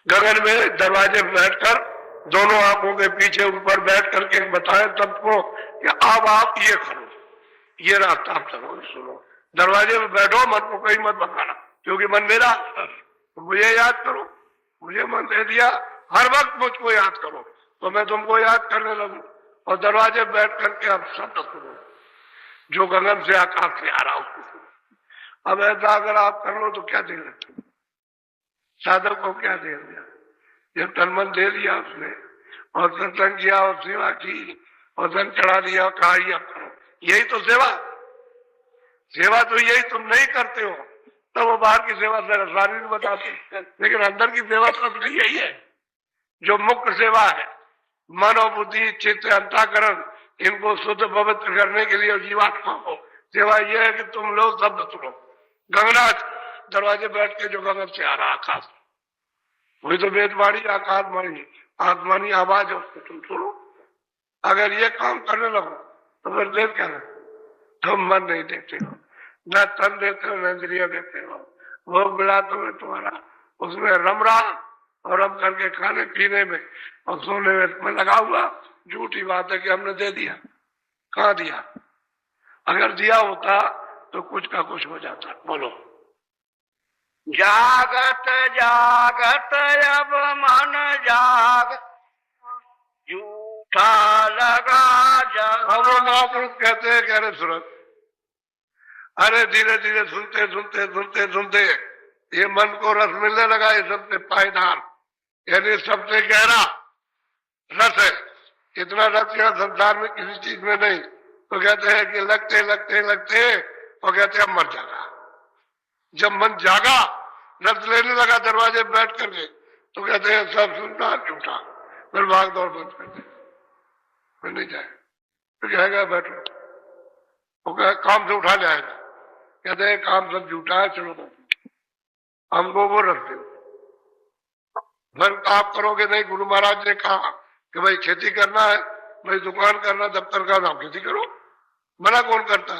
गगन में दरवाजे पर बैठकर दोनों आंखों के पीछे ऊपर बैठ करके बताए सबको कि अब आप ये करो, ये रास्ता आप चलो, सुनो। दरवाजे में बैठो, मन को कहीं मत बताना, क्योंकि मन मेरा, तो मुझे याद करो, मुझे मन दे दिया, हर वक्त मुझको याद करो, तो मैं तुमको याद करने लगूं। और दरवाजे में बैठ करके अब शब्द सुनो जो गगन से आकाश से आ रहा हो। अब ऐसा अगर आप कर लो तो क्या दे लेते, साधक को क्या दे दिया, जब तन मन दे दिया उसने और सत्संग किया और सेवा की और धन चढ़ा दिया और कहा ये करो, यही तो सेवा। सेवा तो यही तुम नहीं करते हो, तब वो बाहर की सेवा शारीरिक बताते, लेकिन अंदर की सेवा तो यही है जो मुख्य सेवा है। मन और बुद्धि, चित्त, अंतःकरण, इनको शुद्ध पवित्र करने के लिए जीवात्मा को सेवा यह है कि तुम लोग शब्द सुनो। गंगराज दरवाजे बैठ के जो गगन से आ रहा आकाश, वही तो वेदवाणी आकाशवाणी आत्मानी आवाज है, उसको तुम सुनो। अगर ये काम करने लगो तो फिर देर क्या है, तुम मन नहीं देते हो, न तन देते हो, न इंद्रिय देते हो, भोग मिला तुम्हें तुम्हारा उसमें रम रहा और रम करके खाने पीने में और सोने में लगा हुआ। झूठी बात है कि हमने दे दिया, कहाँ दिया? अगर दिया होता तो कुछ का कुछ हो जाता। बोलो। जागत जागत अब मन जाग, झूठा लगा अब महापुरुष कहते हैं कि अरे सूरत, अरे धीरे धीरे सुनते सुनते सुनते सुनते ये मन को रस मिलने लगा, ये सबसे पायदार यानी सबसे गहरा रस है। इतना रस क्या संसार में किसी चीज में नहीं। तो कहते हैं कि लगते लगते लगते और कहते हैं मर जागा। जब मन जागा, रस लेने लगा दरवाजे पे बैठ करके, तो कहते हैं सब सुनना झूठा, फिर भाग दौड़ बंद कर दे, फिर नहीं जाए, फिर कहेगा बैठो, वो कहे काम से उठा जाएगा, कहते हैं काम सब झूठा है, चलो हमको वो रख दो। फिर आप करोगे नहीं, गुरु महाराज ने कहा कि भाई खेती करना है, भाई दुकान करना, दफ्तर का नाम, खेती करो, मना कौन करता?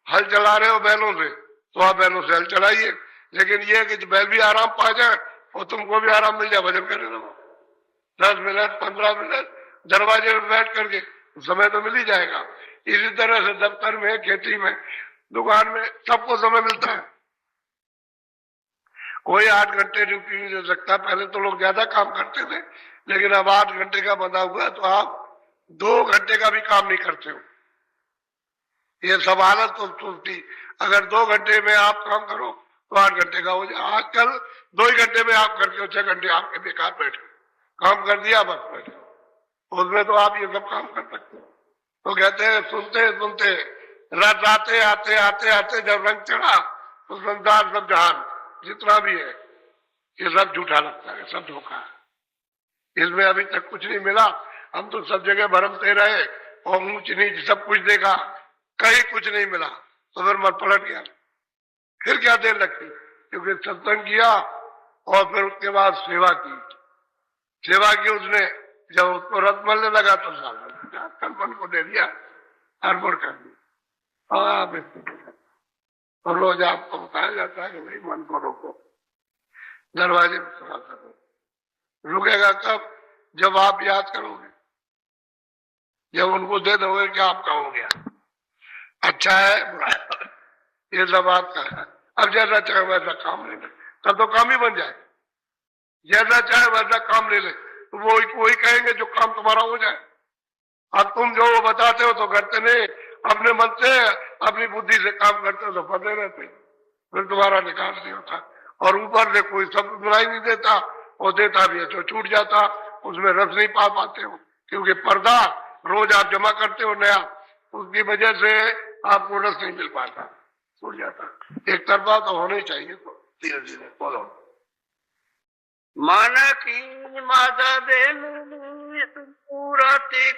हल चला रहे हो बैलों से तो आप बैलों से हल चलाइए, लेकिन ये कि बैल भी आराम पा जाए और तुमको भी आराम मिल जाए, भजन करने लगो 10 मिनट 15 मिनट दरवाजे में बैठ करके, समय तो मिल ही जाएगा। इसी तरह से दफ्तर में, खेती में, दुकान में सबको समय मिलता है। कोई 8 घंटे ड्यूटी नहीं दे सकता। पहले तो लोग ज्यादा काम करते थे, लेकिन अब 8 घंटे का बंधा हुआ तो आप 2 घंटे का भी काम नहीं करते हो। ये सब हालत तो सुनती, अगर 2 घंटे में आप काम करो तो 8 घंटे का हो जाए। आजकल 2 ही घंटे में आप करके 6 घंटे आपके बेकार बैठे, काम कर दिया बस बैठे, उसमें तो आप ये सब काम कर सकते हो। तो कहते हैं सुनते सुनते रात आते आते आते आते जब रंग चढ़ा तो संसार सब जहान जितना भी है ये सब झूठा लगता है, सब धोखा है। इसमें अभी तक कुछ नहीं मिला। हम तो सब जगह भरमते रहे और ऊंच नीच सब कुछ देखा, कहीं कुछ नहीं मिला, तो फिर मन पलट गया। फिर क्या देर लगती, क्योंकि सत्संग किया और फिर उसके बाद सेवा की। सेवा की उसने, जब उसको रस मिलने लगा तो सारा कल्पन को दे दिया, अर्पण कर दिया। और रोज आपको बताया जाता है कि भाई मन को रोको, दरवाजे में खड़ा करो। रुकेगा कब? जब आप याद करोगे, जब उनको दे दोगे कि आपका हो गया, अच्छा है बुरा है, ये सब आपका है। अब जैसा चाहे वैसा काम ले ले, तब तो काम ही बन जाए। जैसा चाहे वैसा काम ले ले, तो वो ही कहेंगे जो काम तुम्हारा हो जाए। अब तुम जो वो बताते हो तो करते नहीं, अपने मन से अपनी बुद्धि से काम करते हो तो फंसे रहते, फिर तुम्हारा निकाल नहीं होता। और ऊपर से कोई शब्द सुनाई नहीं देता, और देता भी है तो छूट जाता, उसमें रस नहीं पा पाते हो, क्योंकि पर्दा रोज आप जमा करते हो नया, उसकी वजह से आपको रस नहीं मिल पाता, छूट जाता। एक तरफा तो होना ही चाहिए। तो धीरे धीरे बोलो। मन की मदद पूरति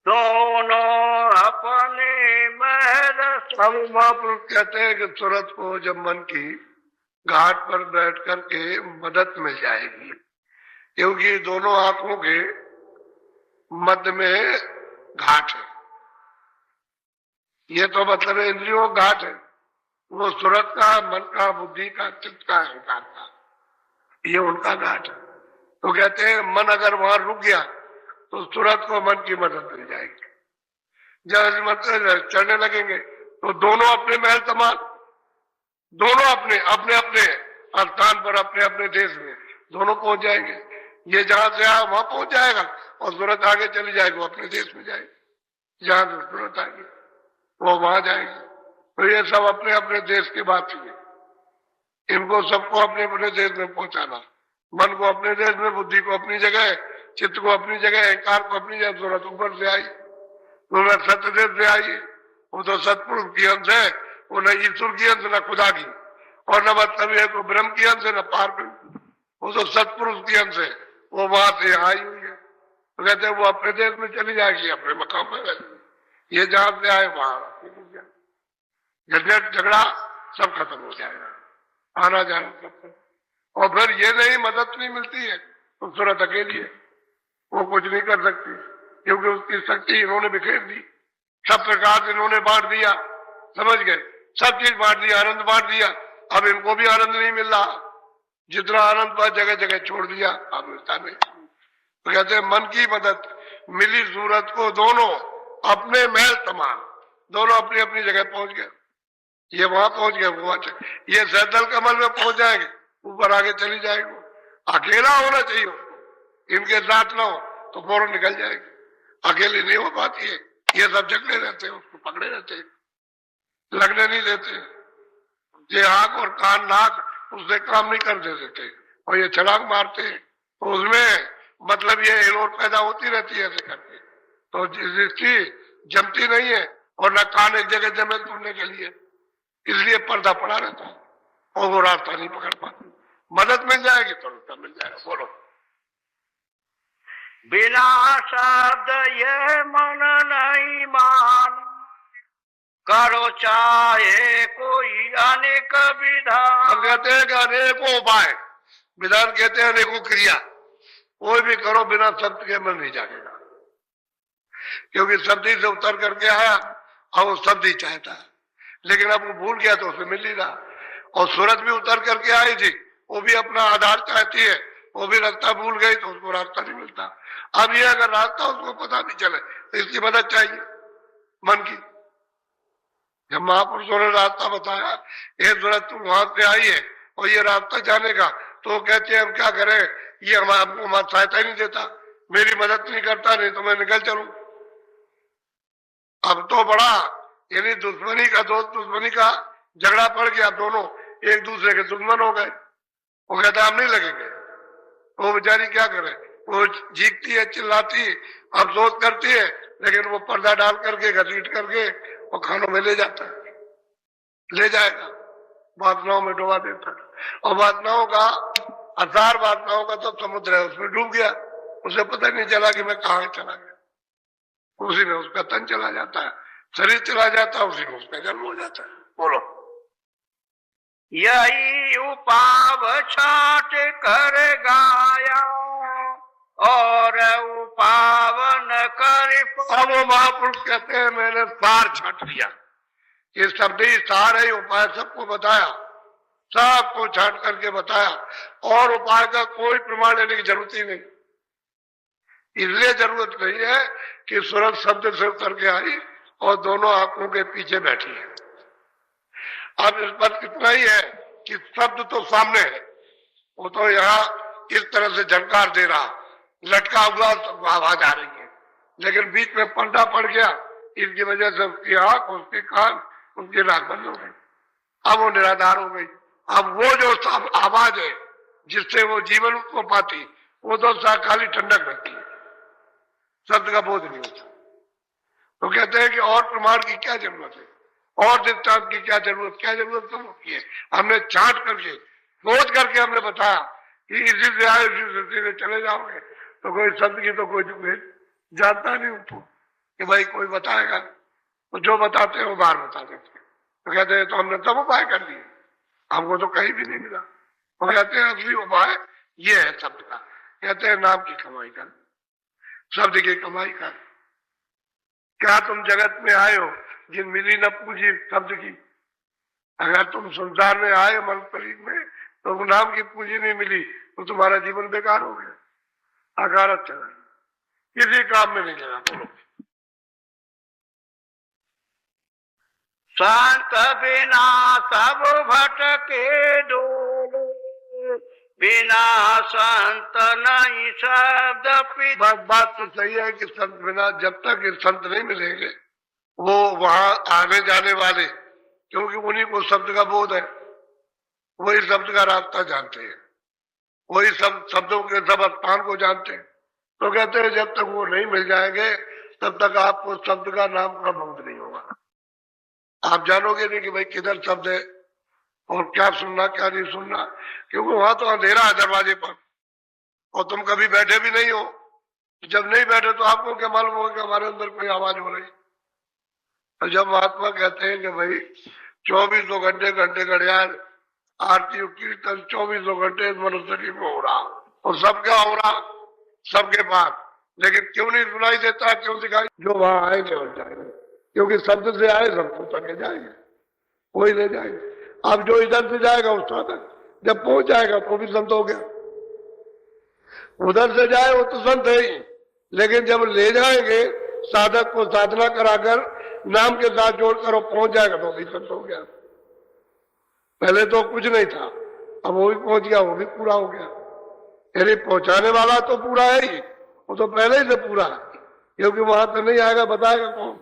दोनों अपने महल। अब महापुरुष कहते हैं कि सूरत को जब मन की घाट पर बैठ करके मदद मिल जाएगी, क्योंकि दोनों आंखों के मध्य में घाट है। ये तो मतलब इंद्रियों का घाट है, वो सूरत का, मन का, बुद्धि का, चित्त का, अहंकार का। ये उनका घाट है। तो कहते हैं मन अगर वहां रुक गया तो सूरत को मन की मदद मिल जाएगी। जब मतलब चढ़ने लगेंगे तो दोनों अपने महल समान, दोनों अपने अपने अपने स्थान पर अपने अपने देश में दोनों पहुंच जाएंगे। ये जहां से आया वहां पहुंच जाएगा और सूरत आगे चली जाएगी, वो अपने देश में जाएगी। जहां से सूरत आएगी वो वहां जाएगी। तो ये सब अपने अपने देश की बात है। इनको सबको अपने अपने देश में पहुंचाना, मन को अपने देश में, बुद्धि को अपनी जगह, चित्त को अपनी जगह, अहंकार को अपनी जगह। सूरत ऊपर से आई, सूरत सत्य देश से आई, वो तो सतपुरुष की अंश है, वो न ईश्वर की अंश न खुदा की, और न मतलब है तो ब्रह्म की अंश है न पार, वो तो सतपुरुष की अंश है, वो वहां से आई हुई है। तो कहते हैं वो अपने देश में चली जाएगी, अपने मकाम में रहेगी। ये जहां से आए वहां झंझट झगड़ा सब खत्म हो जाएगा, आना जाना सब। और फिर ये नहीं मदद नहीं मिलती है तो सूरत अकेली है, वो कुछ नहीं कर सकती, क्योंकि उसकी शक्ति इन्होंने बिखेर दी, सब प्रकार इन्होंने बांट दिया, समझ गए, सब चीज बांट दिया, आनंद बांट दिया। अब इनको भी आनंद नहीं मिल रहा, जितना आनंद था जगह जगह छोड़ दिया, अब मिलता नहीं। तो कहते हैं मन की मदद मिली सूरत को, दोनों अपने महल समान, दोनों अपनी अपनी जगह पहुंच गए। ये वहां पहुंच गए, वो ये सैदल कमल में पहुंच जाएंगे, ऊपर आगे चली जाएगी। अकेला होना चाहिए उसको, इनके साथ ना हो तो फौरन निकल जाएगी, अकेली नहीं हो पाती है। ये सब जगले रहते हैं, उसको पकड़े रहते हैं, लगने नहीं देते। ये आंख और कान नाक उससे काम नहीं कर देते और ये छलांग मारते हैं, तो उसमें मतलब ये हिलोट पैदा होती रहती है ऐसे करके। तो जिसकी जमती नहीं है और न कान एक जगह जमे सुनने के लिए, इसलिए पर्दा पड़ा रहता है और वो रास्ता नहीं पकड़ पाती। मदद मिल जाएगी तो रास्ता मिल जाएगा। बोलो। बिना शब्द ये मन नहीं मान, करो चाहे कोई अनेक विधान। हम कहते हैं कि अनेकों उपाय, विधान कहते हैं अनेकों क्रिया, कोई भी करो बिना शब्द के मन नहीं जागेगा, क्योंकि शब्द ही से उतर करके आया और वो शब्द ही चाहता है, लेकिन अब वो भूल गया तो उसे मिल ही रहा। और सूरत भी उतर करके आई थी, वो भी अपना आधार चाहती है, वो भी रास्ता भूल गई तो उसको रास्ता नहीं मिलता। अब ये अगर रास्ता उसको पता नहीं चले तो इसकी मदद चाहिए मन की। जब महापुरुषों ने रास्ता बताया, ये सूरत तुम वहां से आई है और ये रास्ता जाने का, तो वो कहते हैं हम क्या करें, ये हमको सहायता ही नहीं देता, मेरी मदद नहीं करता, नहीं तो मैं निकल चलूं। अब तो बड़ा यानी दुश्मनी का दोस्त दुश्मनी का झगड़ा पड़ गया, दोनों एक दूसरे के दुश्मन हो गए। वो कहता हम नहीं लगेंगे, वो बेचारी क्या करे, वो जीतती है, चिल्लाती है, अफसोस करती है, लेकिन वो पर्दा डाल करके घसीट करके वो खानों में ले जाता है, ले जाएगा, वासनाओं में डुबा देता है। और वासनाओं का असार, वासनाओं का तो समुद्र है, उसमें डूब गया, उसे पता नहीं चला कि मैं कहाँ चला गया। उसी में उसका तन चला जाता है, शरीर चला जाता है, उसी में उसका जन्म हो जाता है। बोलो। यही उपाव छाट कर गाया और उपावन कर। अब वो महापुरुष कहते हैं मैंने सार छाट दिया, ये शब्द ही सार है, उपाय सबको बताया, सबको छाट करके बताया, और उपाय का कोई प्रमाण लेने की जरूरत ही नहीं। इसलिए जरूरत नहीं है कि सूरत शब्द से उतर के आई और दोनों आंखों के पीछे बैठी है। अब इस पर इतना ही है कि शब्द तो सामने है, वो तो यहाँ इस तरह से झनकार दे रहा, लटका हुआ तो आवाज आ रही है, लेकिन बीच में पर्दा पड़ गया, इसकी वजह से उसकी आंख, उसके कान, उसकी नाक बंद हो गई, अब वो निराधार हो गई। अब वो जो आवाज है जिससे वो जीवन उसको पाती, वो तो खाली ठंडक रहती है, शब्द का बोध नहीं होता। तो कहते हैं कि और प्रमाण की क्या जरूरत है, और दृष्टांत की क्या जरूरत, क्या जरूरत तो होती है। हमने छांट करके सोच करके हमने बताया कि इसी से आए उसी से चले जाओगे, तो कोई शब्द की तो कोई जानता नहीं उनको कि भाई कोई बताएगा, तो जो बताते हैं वो बाहर बता देते हैं। तो कहते हैं तो हमने तब उपाय कर दिए, हमको तो कहीं भी नहीं मिला। वो कहते हैं असली उपाय ये है शब्द का, कहते हैं नाम की कमाई कर, शब्द की कमाई कर। क्या तुम जगत में आए हो जिन मिली न पूंजी शब्द की? अगर तुम संसार में आए मन शरीर में तो नाम की पूंजी नहीं मिली तो तुम्हारा जीवन बेकार हो गया, अकारत चला, किसी काम में नहीं लगा। बोलो। संत बिना सब भटके डोले, बिना संत नहीं शब्द बात तो सही है कि संत बिना, जब तक ये संत नहीं मिलेंगे वो वहां आने जाने वाले, क्योंकि उन्हीं को शब्द का बोध है, वही शब्द का रास्ता जानते हैं, वही सब शब्दों के सब स्थान को जानते हैं। तो कहते हैं जब तक वो नहीं मिल जाएंगे तब तक आपको शब्द का नाम का बोध नहीं होगा। आप जानोगे नहीं कि भाई किधर शब्द है और क्या सुनना क्या नहीं सुनना, क्योंकि वहां तो अंधेरा है दरवाजे पर और तुम कभी बैठे भी नहीं हो। जब नहीं बैठे तो आपको क्या मालूम होगा कि हमारे अंदर कोई आवाज हो रही। और जब महात्मा कहते हैं कि भाई 24 घंटे घंटे घड़ियाल आरती कीर्तन 24 घंटे मनुष्य की में हो रहा, और सब क्या हो रहा, सबके पास, लेकिन क्यों नहीं सुनाई देता, क्यों दिखाई? जो वहां आएंगे और जाएंगे, क्योंकि शब्द से आए सब तक जाएंगे, कोई ले जाएंगे। अब जो इधर से जाएगा उस तक जब पहुंच जाएगा तो भी संत हो गया, उधर से जाए वो तो संत है ही, लेकिन जब ले जाएंगे साधक को साधना कराकर नाम के साथ जोड़कर वो पहुंच जाएगा तो भी संत हो गया। पहले तो कुछ नहीं था, अब वो भी पहुंच गया, वो भी पूरा हो गया। यानी पहुंचाने वाला तो पूरा है ही, वो तो पहले ही से पूरा है, क्योंकि वहां तो नहीं आएगा, बताएगा कौन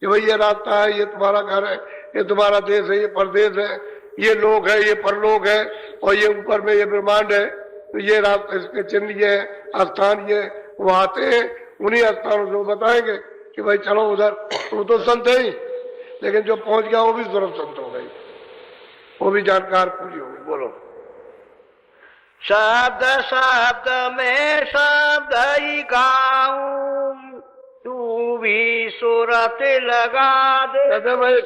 कि भाई ये रास्ता है, ये तुम्हारा घर है, ये तुम्हारा देश है, ये परदेश है, ये लोग है, ये परलोक है, और ये ऊपर में ये ब्रह्मांड है, तो ये रास्ता, इसके चिन्ह ये स्थान ये, वो आते हैं उन्हीं स्थानों से बताएंगे कि भाई चलो उधर। वो तो संत है ही, लेकिन जो पहुंच गया वो भी जरूर संत हो गई, वो भी जानकार पूरी हो गई। बोलो। शब्द शब्द में शब्द ही गाऊं, तू भी सूरत लगा दे। भाई